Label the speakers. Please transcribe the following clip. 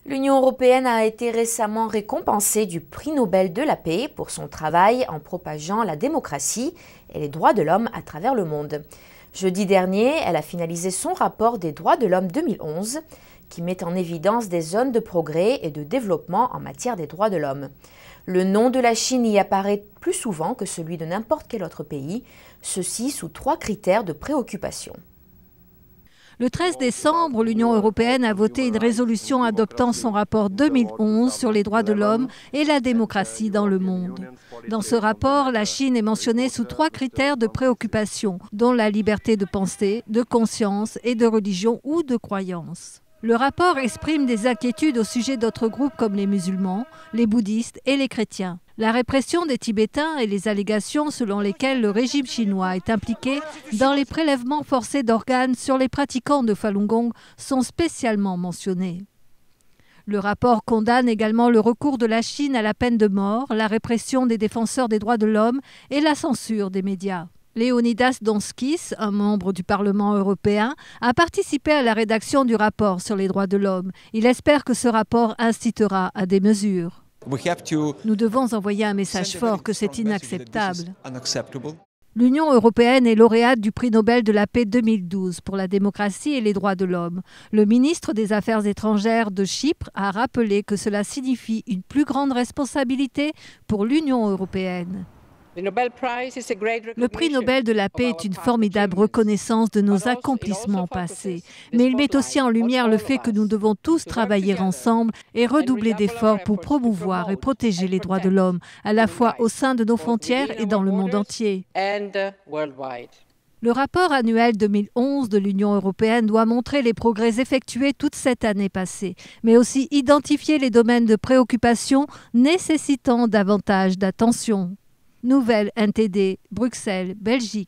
Speaker 1: L'Union européenne a été récemment récompensée du prix Nobel de la paix pour son travail en propageant la démocratie et les droits de l'homme à travers le monde. Jeudi dernier, elle a finalisé son rapport des droits de l'homme 2011 qui met en évidence des zones de progrès et de développement en matière des droits de l'homme. Le nom de la Chine y apparaît plus souvent que celui de n'importe quel autre pays, ceci sous 3 critères de préoccupation.
Speaker 2: Le 13 décembre, l'Union européenne a voté une résolution adoptant son rapport 2011 sur les droits de l'homme et la démocratie dans le monde. Dans ce rapport, la Chine est mentionnée sous 3 critères de préoccupation, dont la liberté de pensée, de conscience et de religion ou de croyance. Le rapport exprime des inquiétudes au sujet d'autres groupes comme les musulmans, les bouddhistes et les chrétiens. La répression des Tibétains et les allégations selon lesquelles le régime chinois est impliqué dans les prélèvements forcés d'organes sur les pratiquants de Falun Gong sont spécialement mentionnés. Le rapport condamne également le recours de la Chine à la peine de mort, la répression des défenseurs des droits de l'homme et la censure des médias. Leonidas Donskis, un membre du Parlement européen, a participé à la rédaction du rapport sur les droits de l'homme. Il espère que ce rapport incitera à des mesures. Nous devons envoyer un message fort que c'est inacceptable. L'Union européenne est lauréate du prix Nobel de la paix 2012 pour la démocratie et les droits de l'homme. Le ministre des Affaires étrangères de Chypre a rappelé que cela signifie une plus grande responsabilité pour l'Union européenne. Le prix Nobel de la paix est une formidable reconnaissance de nos accomplissements passés, mais il met aussi en lumière le fait que nous devons tous travailler ensemble et redoubler d'efforts pour promouvoir et protéger les droits de l'homme, à la fois au sein de nos frontières et dans le monde entier. Le rapport annuel 2011 de l'Union européenne doit montrer les progrès effectués toute cette année passée, mais aussi identifier les domaines de préoccupation nécessitant davantage d'attention. Nouvelle NTD, Bruxelles, Belgique.